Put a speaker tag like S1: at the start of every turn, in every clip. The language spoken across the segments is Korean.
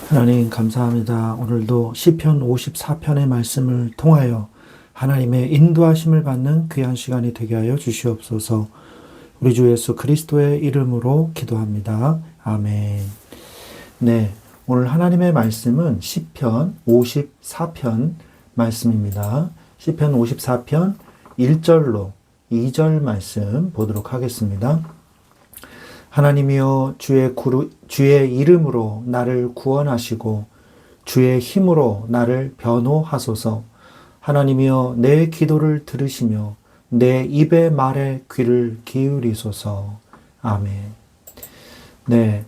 S1: 하나님 감사합니다. 오늘도 시편 54편의 말씀을 통하여 하나님의 인도하심을 받는 귀한 시간이 되게 하여 주시옵소서. 우리 주 예수 그리스도의 이름으로 기도합니다. 아멘. 네, 오늘 하나님의 말씀은 시편 54편 말씀입니다. 시편 54편 1절로 2절 말씀 보도록 하겠습니다. 하나님이여 주의 이름으로 나를 구원하시고 주의 힘으로 나를 변호하소서. 하나님이여 내 기도를 들으시며 내 입의 말에 귀를 기울이소서. 아멘. 네,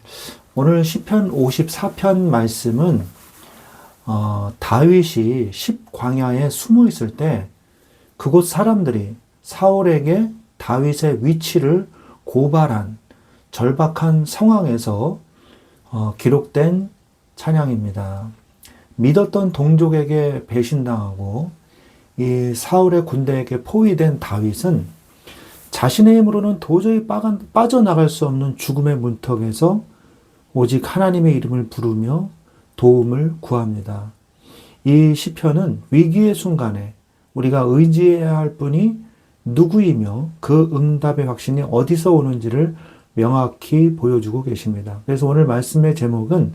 S1: 오늘 시편 54편 말씀은 다윗이 십광야에 숨어 있을 때 그곳 사람들이 사울에게 다윗의 위치를 고발한 절박한 상황에서 기록된 찬양입니다. 믿었던 동족에게 배신당하고 이 사울의 군대에게 포위된 다윗은 자신의 힘으로는 도저히 빠져나갈 수 없는 죽음의 문턱에서 오직 하나님의 이름을 부르며 도움을 구합니다. 이 시편은 위기의 순간에 우리가 의지해야 할 분이 누구이며 그 응답의 확신이 어디서 오는지를 명확히 보여주고 계십니다. 그래서 오늘 말씀의 제목은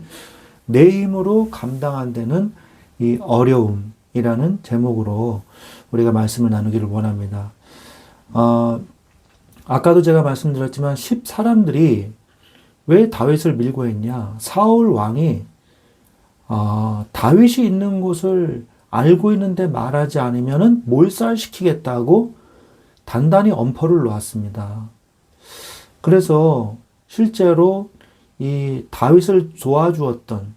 S1: 내 힘으로 감당 안 되는 이 어려움이라는 제목으로 우리가 말씀을 나누기를 원합니다. 아까도 제가 말씀드렸지만 10사람들이 왜 다윗을 밀고 했냐? 사울 왕이 다윗이 있는 곳을 알고 있는데 말하지 않으면 몰살시키겠다고 단단히 엄포를 놓았습니다. 그래서 실제로 이 다윗을 도와주었던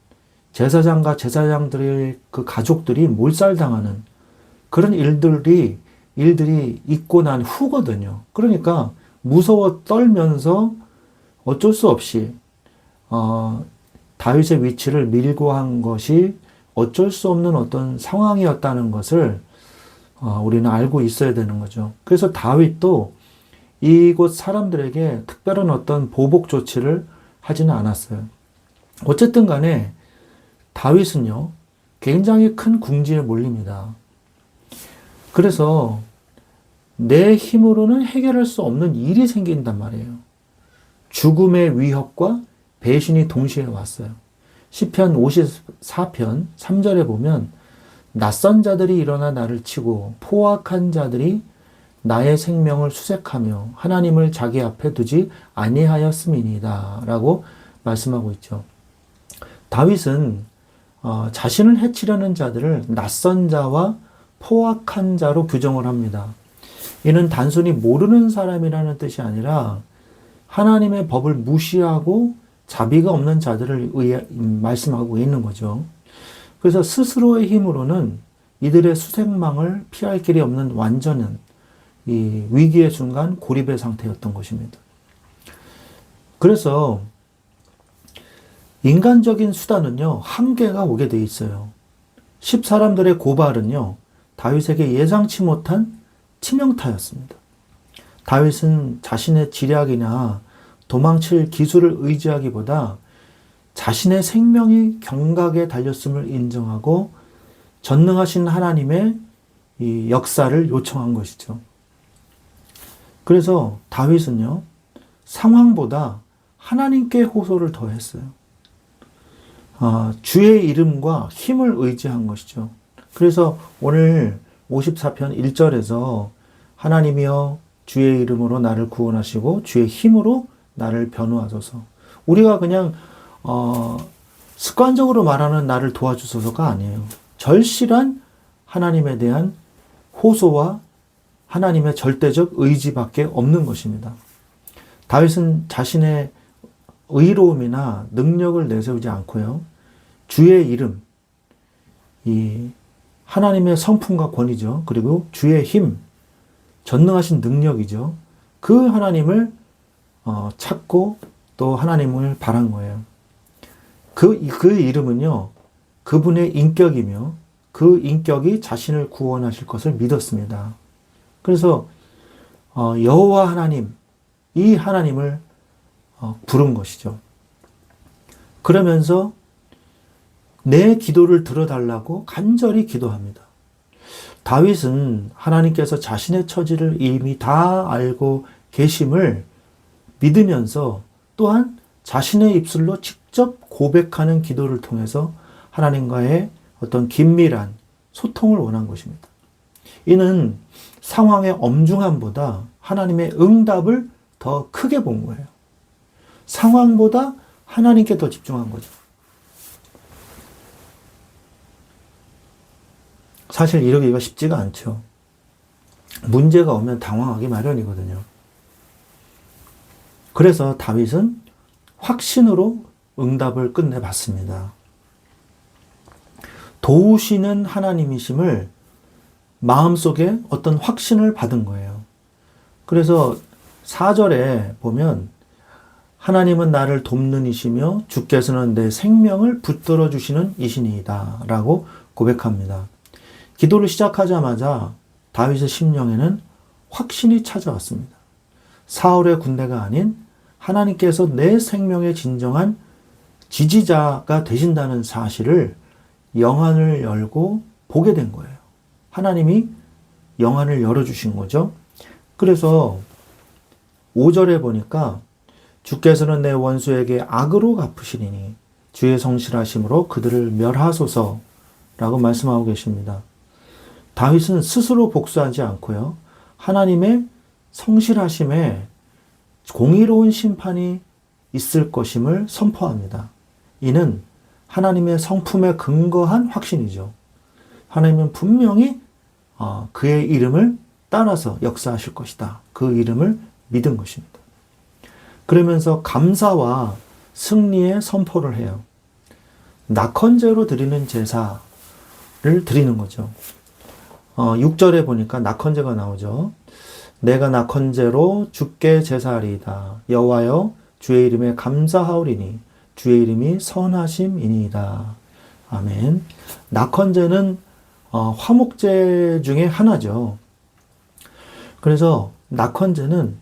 S1: 제사장과 제사장들의 그 가족들이 몰살당하는 그런 일들이 있고 난 후거든요. 그러니까 무서워 떨면서 어쩔 수 없이 다윗의 위치를 밀고 한 것이 어쩔 수 없는 어떤 상황이었다는 것을 우리는 알고 있어야 되는 거죠. 그래서 다윗도 이곳 사람들에게 특별한 어떤 보복 조치를 하지는 않았어요. 어쨌든 간에 다윗은요, 굉장히 큰 궁지에 몰립니다. 그래서 내 힘으로는 해결할 수 없는 일이 생긴단 말이에요. 죽음의 위협과 배신이 동시에 왔어요. 시편 54편 3절에 보면 낯선 자들이 일어나 나를 치고 포악한 자들이 나의 생명을 수색하며 하나님을 자기 앞에 두지 아니하였음이니이다 라고 말씀하고 있죠. 다윗은 자신을 해치려는 자들을 낯선 자와 포악한 자로 규정을 합니다. 이는 단순히 모르는 사람이라는 뜻이 아니라 하나님의 법을 무시하고 자비가 없는 자들을 말씀하고 있는 거죠. 그래서 스스로의 힘으로는 이들의 수색망을 피할 길이 없는 완전한 이 위기의 순간 고립의 상태였던 것입니다. 그래서 인간적인 수단은요, 한계가 오게 돼 있어요. 10사람들의 고발은요, 다윗에게 예상치 못한 치명타였습니다. 다윗은 자신의 지략이나 도망칠 기술을 의지하기보다 자신의 생명이 경각에 달렸음을 인정하고 전능하신 하나님의 이 역사를 요청한 것이죠. 그래서 다윗은요, 상황보다 하나님께 호소를 더했어요. 주의 이름과 힘을 의지한 것이죠. 그래서 오늘 54편 1절에서 하나님이여 주의 이름으로 나를 구원하시고 주의 힘으로 나를 변호하소서. 우리가 그냥 습관적으로 말하는 나를 도와주소서가 아니에요. 절실한 하나님에 대한 호소와 하나님의 절대적 의지밖에 없는 것입니다. 다윗은 자신의 의로움이나 능력을 내세우지 않고요. 주의 이름, 이 하나님의 성품과 권위죠. 그리고 주의 힘, 전능하신 능력이죠. 그 하나님을 찾고 또 하나님을 바란 거예요. 그 이름은요, 그분의 인격이며 그 인격이 자신을 구원하실 것을 믿었습니다. 그래서 여호와 하나님, 이 하나님을 부른 것이죠. 그러면서 내 기도를 들어달라고 간절히 기도합니다. 다윗은 하나님께서 자신의 처지를 이미 다 알고 계심을 믿으면서 또한 자신의 입술로 직접 고백하는 기도를 통해서 하나님과의 어떤 긴밀한 소통을 원한 것입니다. 이는 상황의 엄중함보다 하나님의 응답을 더 크게 본 거예요. 상황보다 하나님께 더 집중한 거죠. 사실 이러기가 쉽지가 않죠. 문제가 오면 당황하기 마련이거든요. 그래서 다윗은 확신으로 응답을 끝내봤습니다. 도우시는 하나님이심을 마음속에 어떤 확신을 받은 거예요. 그래서 4절에 보면 하나님은 나를 돕는 이시며 주께서는 내 생명을 붙들어 주시는 이시니이다 라고 고백합니다. 기도를 시작하자마자 다윗의 심령에는 확신이 찾아왔습니다. 사울의 군대가 아닌 하나님께서 내 생명의 진정한 지지자가 되신다는 사실을 영안을 열고 보게 된 거예요. 하나님이 영안을 열어주신 거죠. 그래서 5절에 보니까 주께서는 내 원수에게 악으로 갚으시리니 주의 성실하심으로 그들을 멸하소서라고 말씀하고 계십니다. 다윗은 스스로 복수하지 않고요. 하나님의 성실하심에 공의로운 심판이 있을 것임을 선포합니다. 이는 하나님의 성품에 근거한 확신이죠. 하나님은 분명히 그의 이름을 따라서 역사하실 것이다. 그 이름을 믿은 것입니다. 그러면서 감사와 승리의 선포를 해요. 낙헌제로 드리는 제사를 드리는 거죠. 6절에 보니까 낙헌제가 나오죠. 내가 낙헌제로 주께 제사하리이다. 여호와여 주의 이름에 감사하오리니 주의 이름이 선하심이니이다. 아멘. 낙헌제는 화목제 중에 하나죠. 그래서 낙헌제는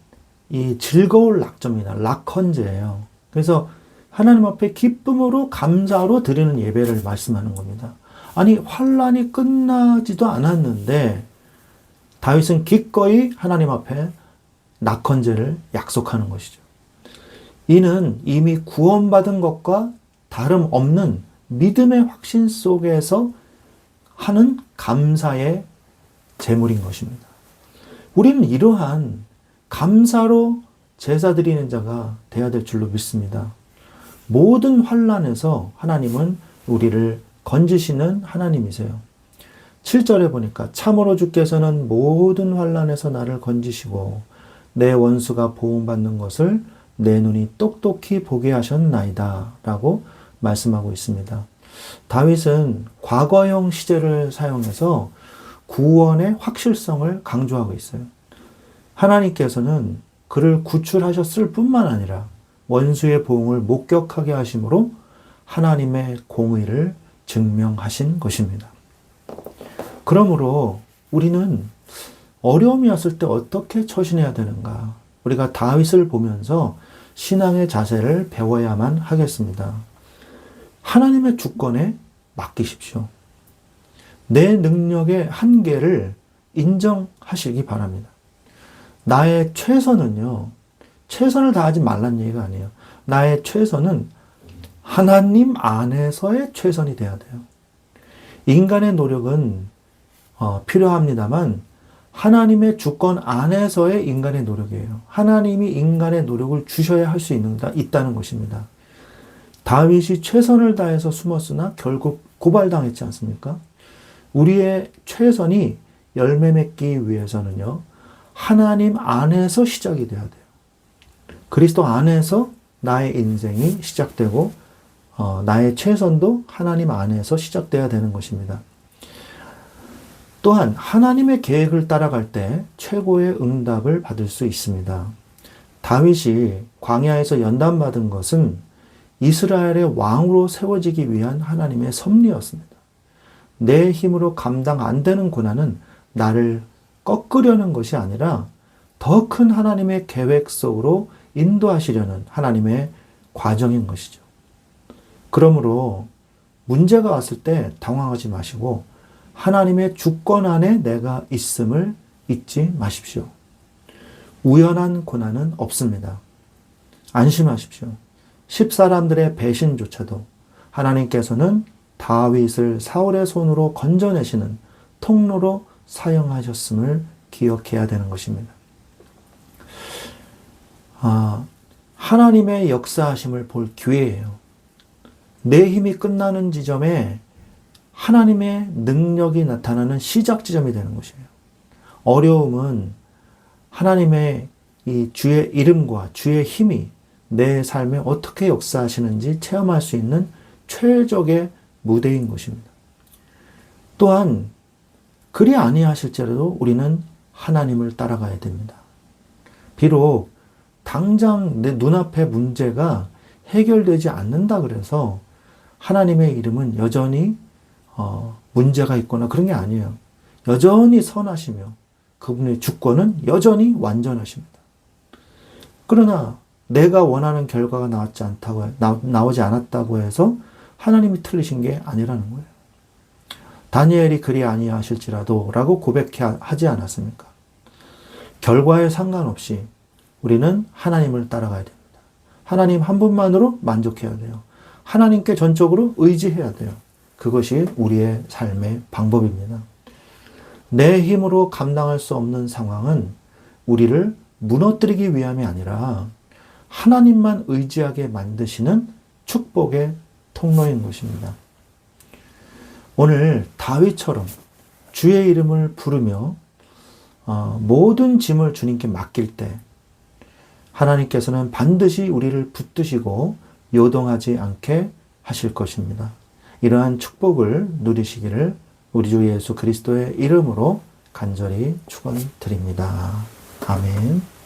S1: 이 즐거울 낙조입니다. 낙헌제예요. 그래서 하나님 앞에 기쁨으로 감사로 드리는 예배를 말씀하는 겁니다. 아니 환란이 끝나지도 않았는데 다윗은 기꺼이 하나님 앞에 낙헌제를 약속하는 것이죠. 이는 이미 구원받은 것과 다름없는 믿음의 확신 속에서 하는 감사의 제물인 것입니다. 우리는 이러한 감사로 제사 드리는 자가 되어야 될 줄로 믿습니다. 모든 환란에서 하나님은 우리를 건지시는 하나님이세요. 7절에 보니까 참으로 주께서는 모든 환란에서 나를 건지시고 내 원수가 보응받는 것을 내 눈이 똑똑히 보게 하셨나이다 라고 말씀하고 있습니다. 다윗은 과거형 시제를 사용해서 구원의 확실성을 강조하고 있어요. 하나님께서는 그를 구출하셨을 뿐만 아니라 원수의 보응을 목격하게 하심으로 하나님의 공의를 증명하신 것입니다. 그러므로 우리는 어려움이 왔을 때 어떻게 처신해야 되는가? 우리가 다윗을 보면서 신앙의 자세를 배워야만 하겠습니다. 하나님의 주권에 맡기십시오. 내 능력의 한계를 인정하시기 바랍니다. 나의 최선은요, 최선을 다하지 말란 얘기가 아니에요. 나의 최선은 하나님 안에서의 최선이 돼야 돼요. 인간의 노력은 필요합니다만 하나님의 주권 안에서의 인간의 노력이에요. 하나님이 인간의 노력을 주셔야 할 수 있다는 것입니다. 다윗이 최선을 다해서 숨었으나 결국 고발당했지 않습니까? 우리의 최선이 열매 맺기 위해서는요, 하나님 안에서 시작이 돼야 돼요. 그리스도 안에서 나의 인생이 시작되고 나의 최선도 하나님 안에서 시작돼야 되는 것입니다. 또한 하나님의 계획을 따라갈 때 최고의 응답을 받을 수 있습니다. 다윗이 광야에서 연단받은 것은 이스라엘의 왕으로 세워지기 위한 하나님의 섭리였습니다. 내 힘으로 감당 안 되는 고난은 나를 꺾으려는 것이 아니라 더 큰 하나님의 계획 속으로 인도하시려는 하나님의 과정인 것이죠. 그러므로 문제가 왔을 때 당황하지 마시고 하나님의 주권 안에 내가 있음을 잊지 마십시오. 우연한 고난은 없습니다. 안심하십시오. 10사람들의 배신조차도 하나님께서는 다윗을 사울의 손으로 건져내시는 통로로 사용하셨음을 기억해야 되는 것입니다. 하나님의 역사하심을 볼 기회예요. 내 힘이 끝나는 지점에 하나님의 능력이 나타나는 시작 지점이 되는 것이에요. 어려움은 하나님의 이 주의 이름과 주의 힘이 내 삶에 어떻게 역사하시는지 체험할 수 있는 최적의 무대인 것입니다. 또한 그리 아니하실지라도 우리는 하나님을 따라가야 됩니다. 비록 당장 내 눈앞의 문제가 해결되지 않는다 그래서 하나님의 이름은 여전히 문제가 있거나 그런 게 아니에요. 여전히 선하시며 그분의 주권은 여전히 완전하십니다. 그러나 내가 원하는 결과가 나오지 않았다고 해서 하나님이 틀리신 게 아니라는 거예요. 다니엘이 그리 아니하실지라도 라고 고백하지 않았습니까? 결과에 상관없이 우리는 하나님을 따라가야 됩니다. 하나님 한 분만으로 만족해야 돼요. 하나님께 전적으로 의지해야 돼요. 그것이 우리의 삶의 방법입니다. 내 힘으로 감당할 수 없는 상황은 우리를 무너뜨리기 위함이 아니라 하나님만 의지하게 만드시는 축복의 통로인 것입니다. 오늘 다윗처럼 주의 이름을 부르며 모든 짐을 주님께 맡길 때 하나님께서는 반드시 우리를 붙드시고 요동하지 않게 하실 것입니다. 이러한 축복을 누리시기를 우리 주 예수 그리스도의 이름으로 간절히 축원드립니다. 아멘.